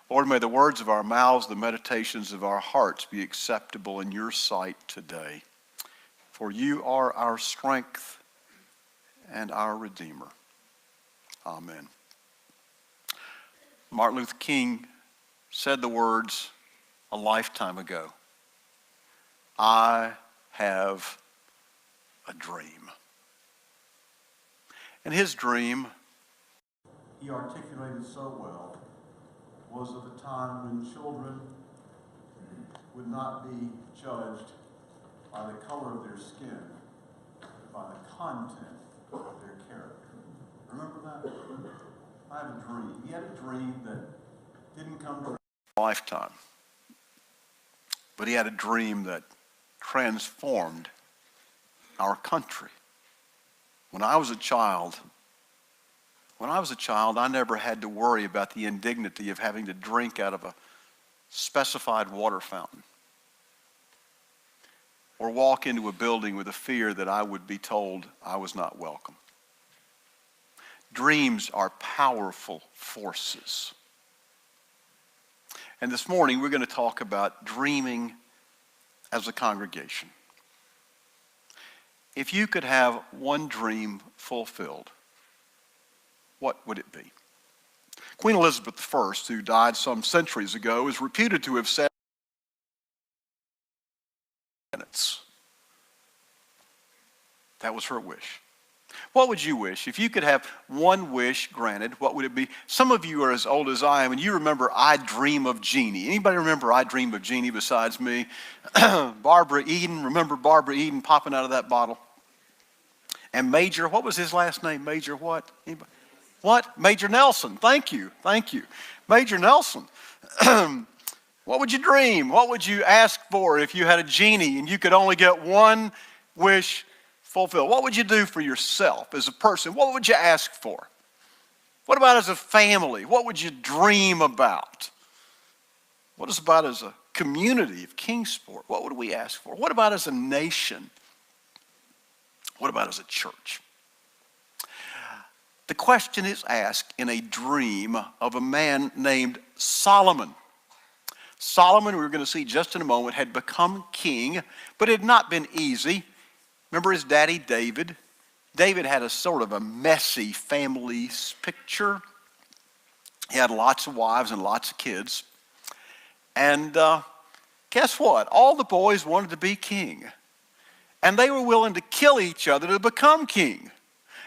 Lord, may the words of our mouths, the meditations of our hearts be acceptable in your sight today. For you are our strength and our Redeemer. Amen. Martin Luther King said the words a lifetime ago, I have a dream. And his dream, he articulated so well, was of a time when children would not be judged by the color of their skin, but by the content of their character. Remember that? I have a dream. He had a dream that didn't come to a lifetime, but he had a dream that transformed our country. When I was a child, I never had to worry about the indignity of having to drink out of a specified water fountain or walk into a building with a fear that I would be told I was not welcome. Dreams are powerful forces. And this morning we're going to talk about dreaming as a congregation. If you could have one dream fulfilled, what would it be? Queen Elizabeth I, who died some centuries ago, is reputed to have said minutes. That was her wish. What would you wish? If you could have one wish granted, what would it be? Some of you are as old as I am, and you remember I Dream of Jeannie. Anybody remember I Dream of Jeannie besides me? Barbara Eden, remember Barbara Eden popping out of that bottle? And Major, what was his last name? Major what? Anybody? What? Major Nelson. Thank you. Major Nelson. What would you dream? What would you ask for if you had a genie and you could only get one wish fulfilled? What would you do for yourself as a person? What would you ask for? What about as a family? What would you dream about? What about as a community of Kingsport? What would we ask for? What about as a nation? What about as a church? The question is asked in a dream of a man named Solomon. Solomon, we're going to see just in a moment, had become king, but it had not been easy. Remember his daddy, David? David had a sort of a messy family picture. He had lots of wives and lots of kids. And guess what? All the boys wanted to be king. And they were willing to kill each other to become king.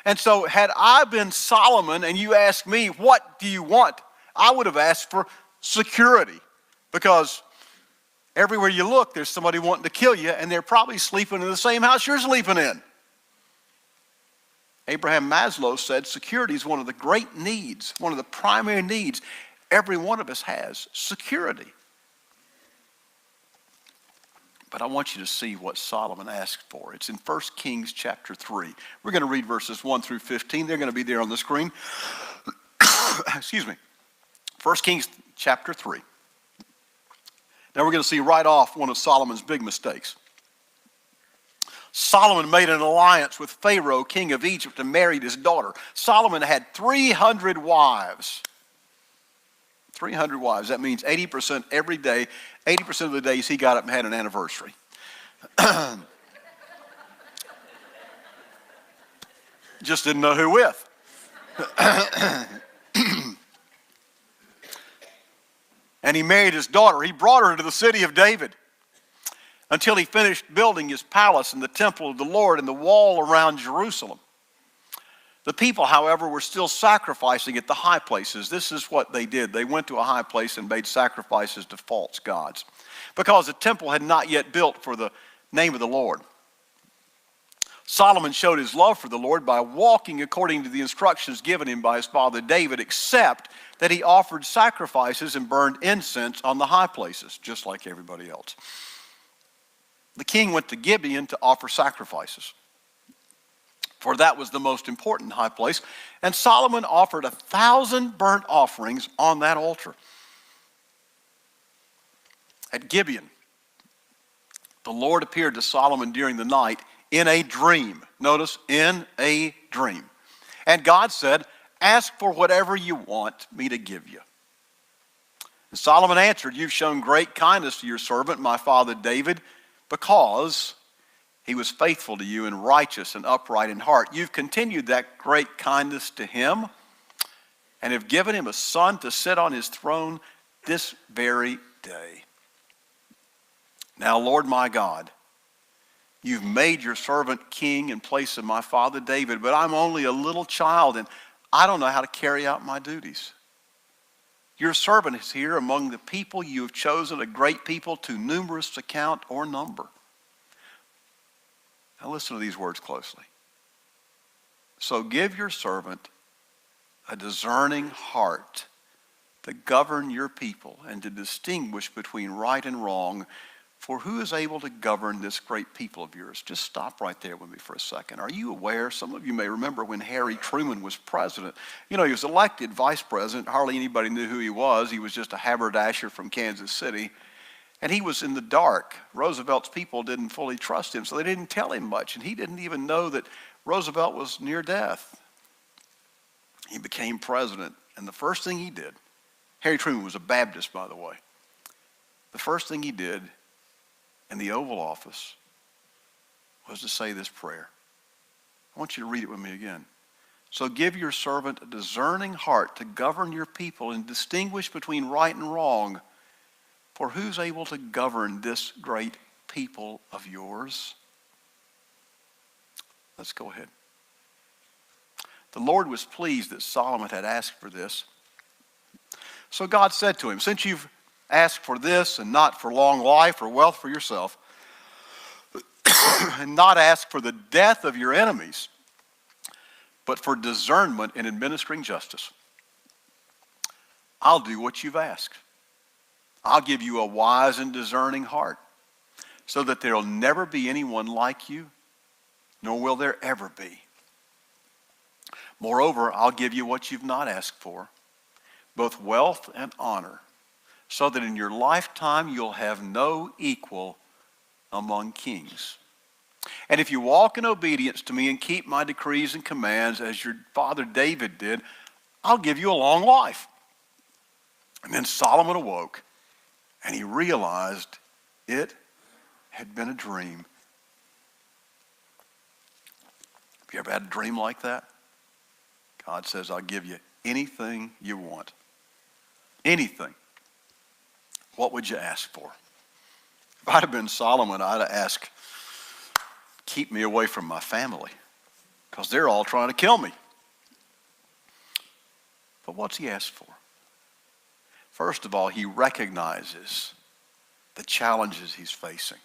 And so had I been Solomon and you asked me, what do you want? I would have asked for security. Because everywhere you look, there's somebody wanting to kill you, and they're probably sleeping in the same house you're sleeping in. Abraham Maslow said security is one of the great needs, one of the primary needs every one of us has, security. But I want you to see what Solomon asked for. It's in 1 Kings chapter 3. We're going to read verses 1 through 15. They're going to be there on the screen. Excuse me. 1 Kings chapter 3. Now we're going to see right off one of Solomon's big mistakes. Solomon made an alliance with Pharaoh, king of Egypt, and married his daughter. Solomon had 300 wives. 300 wives. That means 80% every day. 80% of the days he got up and had an anniversary. Just didn't know who with. And he married his daughter. He brought her to the city of David until he finished building his palace and the temple of the Lord and the wall around Jerusalem. The people, however, were still sacrificing at the high places. This is what they did. They went to a high place and made sacrifices to false gods because the temple had not yet built for the name of the Lord. Solomon showed his love for the Lord by walking according to the instructions given him by his father David, except that he offered sacrifices and burned incense on the high places, just like everybody else. The king went to Gibeon to offer sacrifices, for that was the most important high place. And Solomon offered 1,000 burnt offerings on that altar. At Gibeon, the Lord appeared to Solomon during the night in a dream. Notice, in a dream. And God said, ask for whatever you want me to give you. And Solomon answered, you've shown great kindness to your servant, my father David, because he was faithful to you and righteous and upright in heart. You've continued that great kindness to him and have given him a son to sit on his throne this very day. Now, Lord my God, you've made your servant king in place of my father David, but I'm only a little child and I don't know how to carry out my duties. Your servant is here among the people you have chosen, a great people too numerous to count or number. Now listen to these words closely. So give your servant a discerning heart to govern your people and to distinguish between right and wrong. For who is able to govern this great people of yours? Just stop right there with me for a second. Are you aware? Some of you may remember when Harry Truman was president. You know, he was elected vice president. Hardly anybody knew who he was. He was just a haberdasher from Kansas City. And he was in the dark. Roosevelt's people didn't fully trust him, so they didn't tell him much. And he didn't even know that Roosevelt was near death. He became president. And the first thing he did, Harry Truman was a Baptist, by the way. The first thing he did in the Oval Office was to say this prayer. I want you to read it with me again. So give your servant a discerning heart to govern your people and distinguish between right and wrong. For who's able to govern this great people of yours? Let's go ahead. The Lord was pleased that Solomon had asked for this. So God said to him, since you've ask for this and not for long life or wealth for yourself, and not ask for the death of your enemies, but for discernment in administering justice. I'll do what you've asked. I'll give you a wise and discerning heart so that there will never be anyone like you, nor will there ever be. Moreover, I'll give you what you've not asked for, both wealth and honor, so that in your lifetime you'll have no equal among kings. And if you walk in obedience to me and keep my decrees and commands as your father David did, I'll give you a long life. And then Solomon awoke and he realized it had been a dream. Have you ever had a dream like that? God says, I'll give you anything you want. Anything. What would you ask for? If I'd have been Solomon, I'd have asked, keep me away from my family, because they're all trying to kill me. But what's he asked for? First of all, he recognizes the challenges he's facing.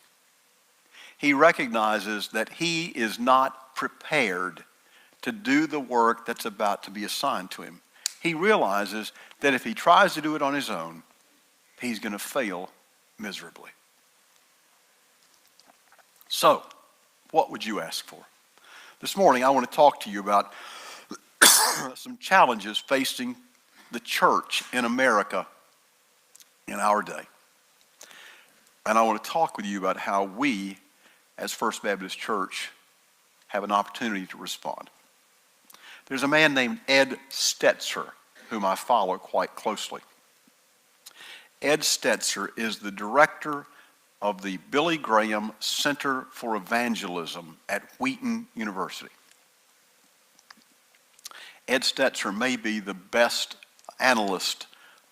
He recognizes that he is not prepared to do the work that's about to be assigned to him. He realizes that if he tries to do it on his own, he's going to fail miserably. So, what would you ask for? This morning, I want to talk to you about some challenges facing the church in America in our day. And I want to talk with you about how we, as First Baptist Church, have an opportunity to respond. There's a man named Ed Stetzer, whom I follow quite closely. Ed Stetzer is the director of the Billy Graham Center for Evangelism at Wheaton University. Ed Stetzer may be the best analyst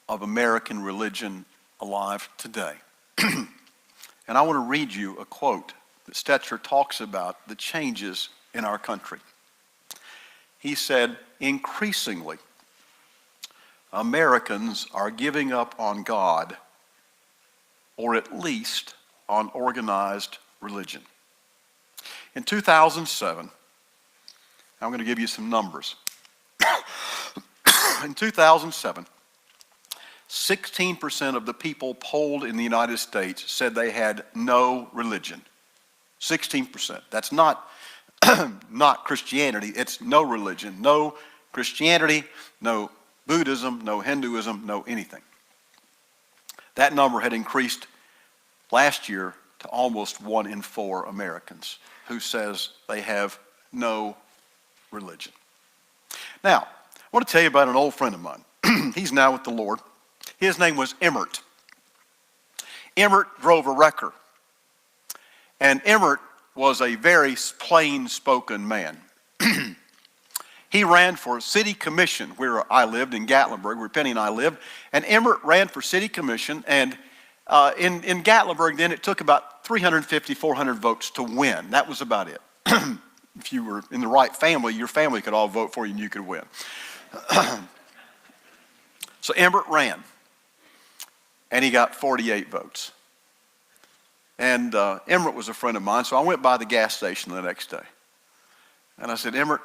of American religion alive today. And I want to read you a quote that Stetzer talks about the changes in our country. He said, increasingly, Americans are giving up on God, or at least on organized religion. In 2007, I'm going to give you some numbers. In 2007, 16% of the people polled in the United States said they had no religion. 16%. That's not Christianity, it's no religion. No Christianity, no Buddhism, no Hinduism, no anything. That number had increased last year to almost 1 in 4 Americans who says they have no religion. Now, I want to tell you about an old friend of mine. He's now with the Lord. His name was Emmert. Emmert drove a wrecker. And Emmert was a very plain-spoken man. He ran for city commission where I lived in Gatlinburg, where Penny and I lived. And Emmert ran for city commission. And in Gatlinburg, then it took about 350, 400 votes to win. That was about it. If you were in the right family, your family could all vote for you and you could win. So Emmert ran. And he got 48 votes. And Emmert was a friend of mine, so I went by the gas station the next day. And I said, Emmert,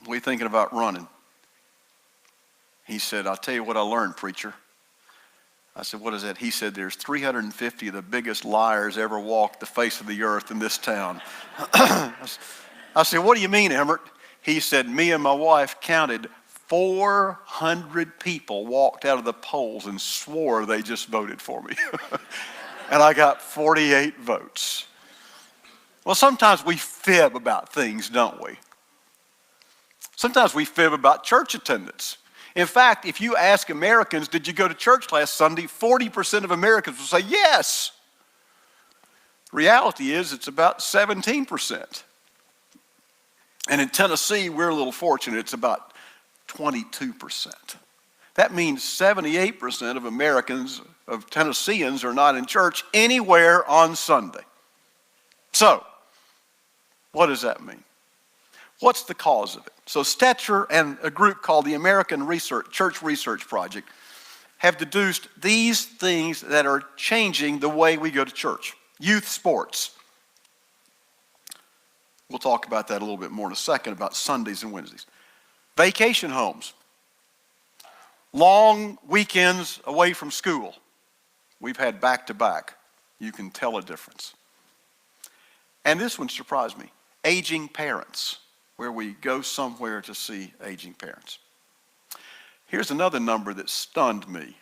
what are you thinking about running? He said, I'll tell you what I learned, preacher. I said, what is that? He said, there's 350 of the biggest liars ever walked the face of the earth in this town. I said, what do you mean, Emmert? He said, me and my wife counted 400 people walked out of the polls and swore they just voted for me. And I got 48 votes. Well, sometimes we fib about things, don't we? Sometimes we fib about church attendance. In fact, if you ask Americans, did you go to church last Sunday? 40% of Americans will say yes. Reality is it's about 17%. And in Tennessee, we're a little fortunate. It's about 22%. That means 78% of Americans, of Tennesseans, are not in church anywhere on Sunday. So, what does that mean? What's the cause of it? So Stetzer and a group called the American Church Research Project have deduced these things that are changing the way we go to church. Youth sports. We'll talk about that a little bit more in a second, about Sundays and Wednesdays. Vacation homes. Long weekends away from school. We've had back-to-back. You can tell a difference. And this one surprised me. Aging parents, where we go somewhere to see aging parents. Here's another number that stunned me.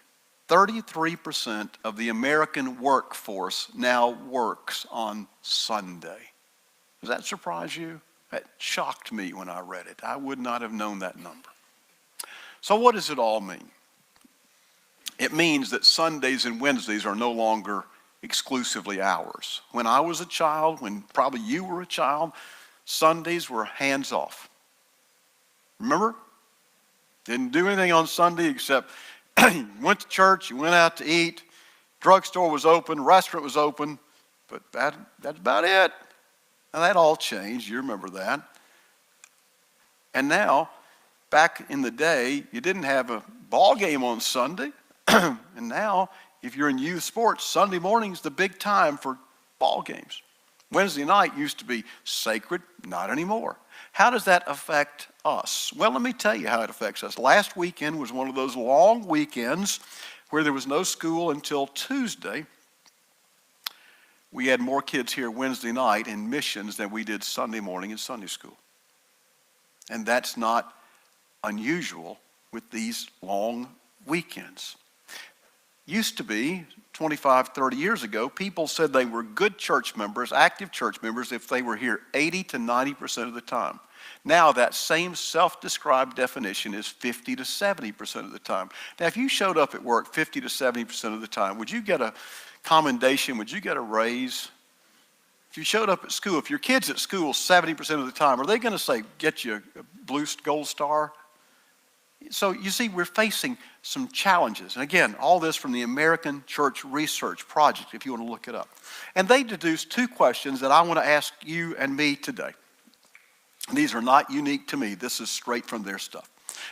33% of the American workforce now works on Sunday. Does that surprise you? That shocked me when I read it. I would not have known that number. So what does it all mean? It means that Sundays and Wednesdays are no longer exclusively ours. When I was a child, when probably you were a child, Sundays were hands off. Remember? Didn't do anything on Sunday except you went to church, you went out to eat, drugstore was open, restaurant was open, but that's about it. Now that all changed, you remember that. And now, back in the day, you didn't have a ball game on Sunday. And now, if you're in youth sports, Sunday morning's the big time for ball games. Wednesday night used to be sacred, not anymore. How does that affect us? Well, let me tell you how it affects us. Last weekend was one of those long weekends where there was no school until Tuesday. We had more kids here Wednesday night in missions than we did Sunday morning in Sunday school. And that's not unusual with these long weekends. Used to be, 25, 30 years ago, people said they were good church members, active church members, if they were here 80 to 90% of the time. Now that same self-described definition is 50 to 70% of the time. Now if you showed up at work 50 to 70% of the time, would you get a commendation? Would you get a raise? If you showed up at school, if your kid's at school 70% of the time, are they going to say, get you a blue gold star? So you see, we're facing some challenges. And again, all this from the American Church Research Project, if you want to look it up. And they deduced two questions that I want to ask you and me today. These are not unique to me. This is straight from their stuff.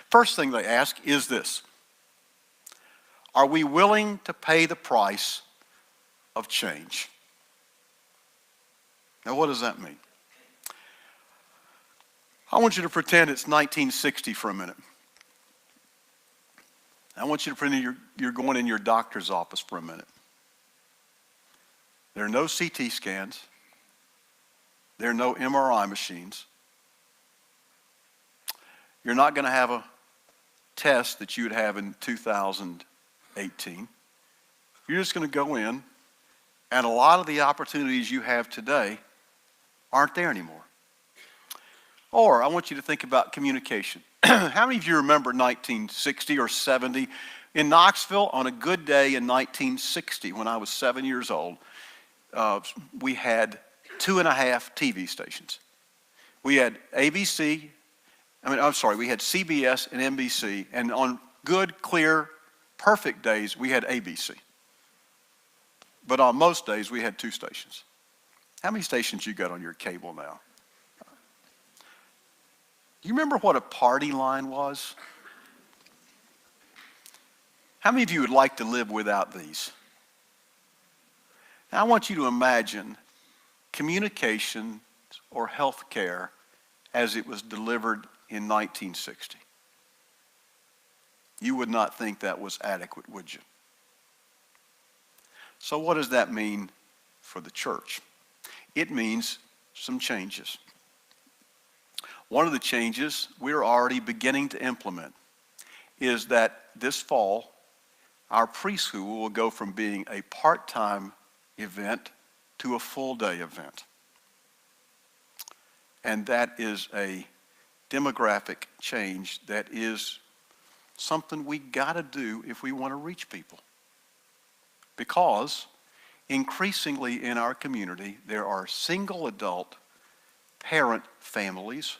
First thing they ask is this. Are we willing to pay the price of change? Now, what does that mean? I want you to pretend it's 1960 for a minute. I want you to pretend you're going in your doctor's office for a minute. There are no CT scans. There are no MRI machines. You're not going to have a test that you would have in 2018. You're just going to go in, and a lot of the opportunities you have today aren't there anymore. Or I want you to think about communication. How many of you remember 1960 or 70 In Knoxville, on a good day in 1960, when I was 7 years old, we had 2.5 TV stations. We had we had CBS and NBC, and on good, clear, perfect days, we had ABC. But on most days, we had 2 stations. How many stations you got on your cable now? Do you remember what a party line was? How many of you would like to live without these? Now, I want you to imagine communication or health care as it was delivered in 1960. You would not think that was adequate, would you? So what does that mean for the church? It means some changes. One of the changes we're already beginning to implement is that this fall, our preschool will go from being a part-time event to a full-day event. And that is a demographic change that is something we got to do if we want to reach people. Because increasingly in our community, there are single adult parent families,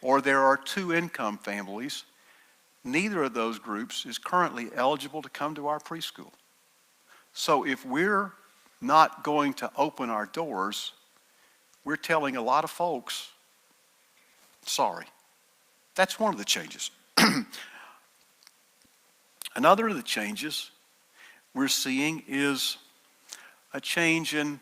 or there are 2-income families. Neither of those groups is currently eligible to come to our preschool. So if we're not going to open our doors, we're telling a lot of folks, sorry. That's one of the changes. Another of the changes we're seeing is a change in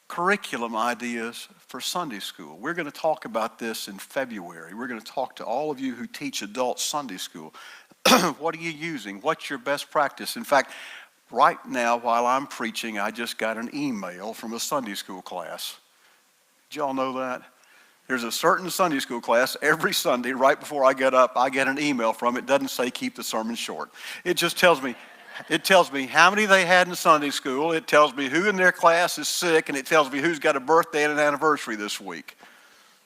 curriculum ideas for Sunday school. We're going to talk about this in February. We're going to talk to all of you who teach adult Sunday school. What are you using? What's your best practice? In fact, right now while I'm preaching, I just got an email from a Sunday school class. Did y'all know that? There's a certain Sunday school class every Sunday right before I get up, I get an email from it. It doesn't say keep the sermon short. It just tells me how many they had in Sunday school. It tells me who in their class is sick, and it tells me who's got a birthday and an anniversary this week.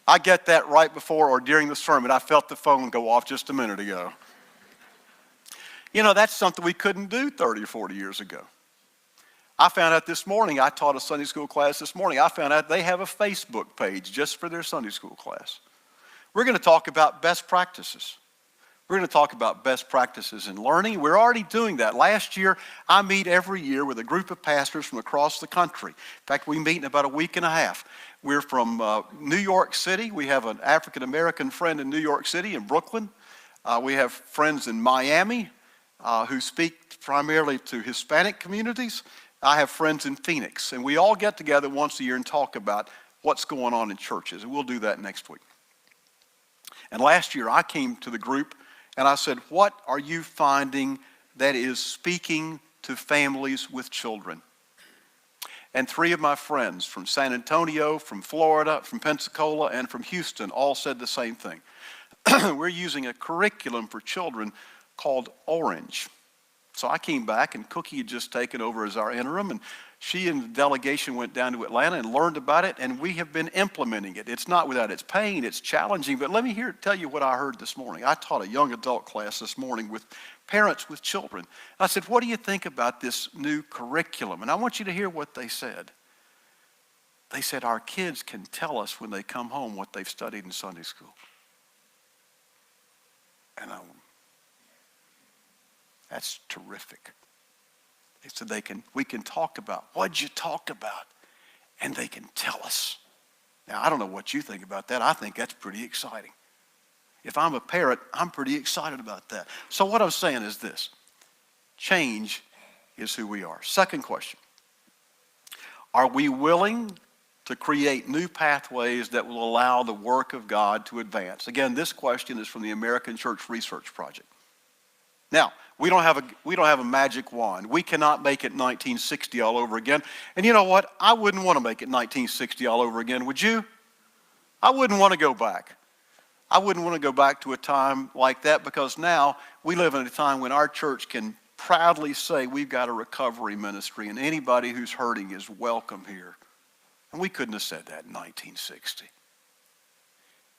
I get that right before or during the sermon. I felt the phone go off just a minute ago. You know, that's something we couldn't do 30 or 40 years ago. I found out this morning, I taught a Sunday school class this morning, I found out they have a Facebook page just for their Sunday school class. We're going to talk about best practices. We're going to talk about best practices in learning. We're already doing that. Last year, I meet every year with a group of pastors from across the country. In fact, we meet in about a week and a half. We're from New York City. We have an African-American friend in New York City, in Brooklyn. We have friends in Miami who speak primarily to Hispanic communities. I have friends in Phoenix. And we all get together once a year and talk about what's going on in churches. And we'll do that next week. And last year, I came to the group and I said, what are you finding that is speaking to families with children? And 3 of my friends from San Antonio, from Florida, from Pensacola, and from Houston all said the same thing. We're using a curriculum for children called Orange. So I came back, and Cookie had just taken over as our interim, and she and the delegation went down to Atlanta and learned about it, and we have been implementing it. It's not without its pain, it's challenging, but let me tell you what I heard this morning. I taught a young adult class this morning with parents with children. I said, what do you think about this new curriculum? And I want you to hear what they said. They said, our kids can tell us when they come home what they've studied in Sunday school. And that's terrific. They said we can talk about, what'd you talk about? And they can tell us. Now, I don't know what you think about that. I think that's pretty exciting. If I'm a parent, I'm pretty excited about that. So what I'm saying is this. Change is who we are. Second question. Are we willing to create new pathways that will allow the work of God to advance? Again, this question is from the American Church Research Project. Now, we don't have a magic wand. We cannot make it 1960 all over again. And you know what? I wouldn't want to make it 1960 all over again, would you? I wouldn't want to go back. I wouldn't want to go back to a time like that, because now we live in a time when our church can proudly say we've got a recovery ministry and anybody who's hurting is welcome here. And we couldn't have said that in 1960.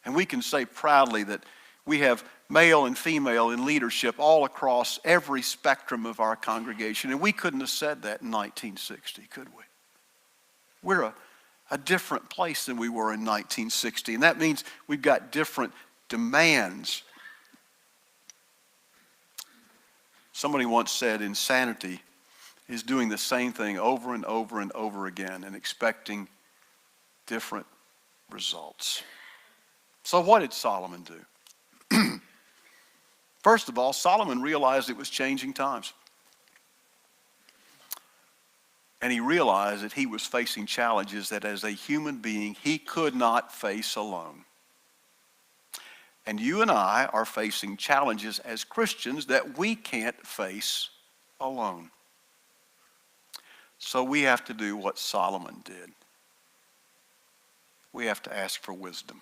And we can say proudly that we have male and female in leadership all across every spectrum of our congregation. And we couldn't have said that in 1960, could we? We're a different place than we were in 1960. And that means we've got different demands. Somebody once said insanity is doing the same thing over and over and over again and expecting different results. So what did Solomon do? First of all, Solomon realized it was changing times. And he realized that he was facing challenges that as a human being he could not face alone. And you and I are facing challenges as Christians that we can't face alone. So we have to do what Solomon did. We have to ask for wisdom.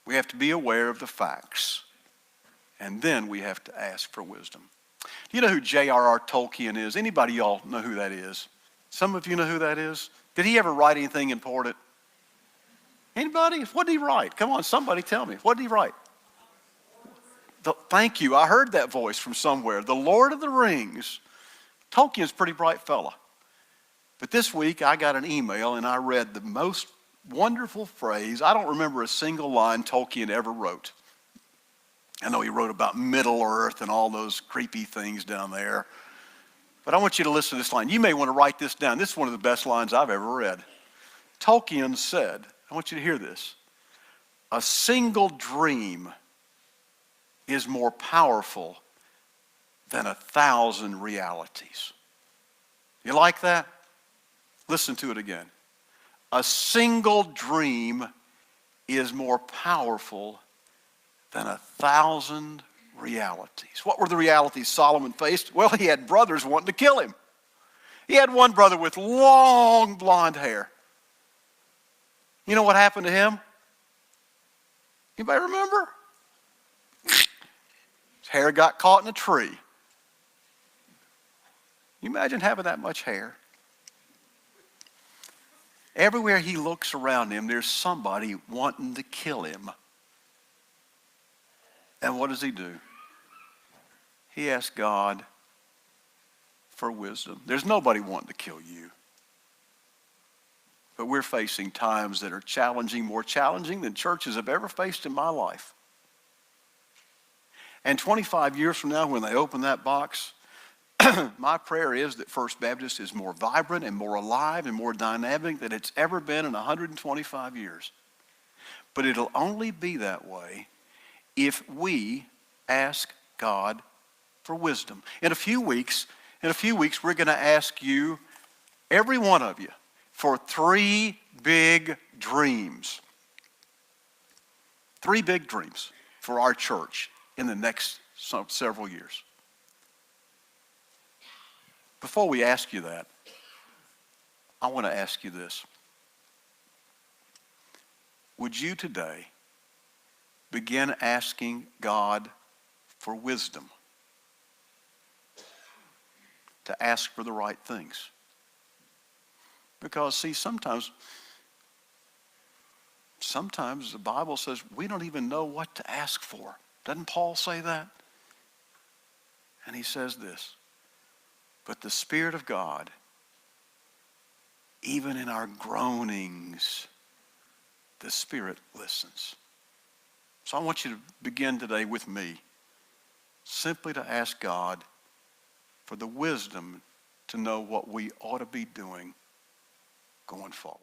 We have to be aware of the facts. And then we have to ask for wisdom. Do you know who J.R.R. Tolkien is? Anybody y'all know who that is? Some of you know who that is? Did he ever write anything important? Anybody? What did he write? Come on, somebody tell me. What did he write? Thank you. I heard that voice from somewhere. The Lord of the Rings. Tolkien's a pretty bright fella. But this week I got an email and I read the most wonderful phrase. I don't remember a single line Tolkien ever wrote. I know he wrote about Middle Earth and all those creepy things down there. But I want you to listen to this line. You may want to write this down. This is one of the best lines I've ever read. Tolkien said, I want you to hear this, a single dream is more powerful than 1,000 realities. You like that? Listen to it again. A single dream is more powerful than 1,000 realities. What were the realities Solomon faced? Well, he had brothers wanting to kill him. He had one brother with long blonde hair. You know what happened to him? Anybody remember? His hair got caught in a tree. Can you imagine having that much hair? Everywhere he looks around him, there's somebody wanting to kill him. And what does he do? He asks God for wisdom. There's nobody wanting to kill you. But we're facing times that are challenging, more challenging than churches have ever faced in my life. And 25 years from now, when they open that box, my prayer is that First Baptist is more vibrant and more alive and more dynamic than it's ever been in 125 years. But it'll only be that way if we ask God for wisdom. In a few weeks, we're going to ask you, every one of you, for 3 big dreams. 3 big dreams for our church in the next several years. Before we ask you that, I want to ask you this. Would you today begin asking God for wisdom to ask for the right things? Because, see, sometimes the Bible says we don't even know what to ask for. Doesn't Paul say that? And he says this, but the Spirit of God, even in our groanings, the Spirit listens. So I want you to begin today with me, simply to ask God for the wisdom to know what we ought to be doing going forward.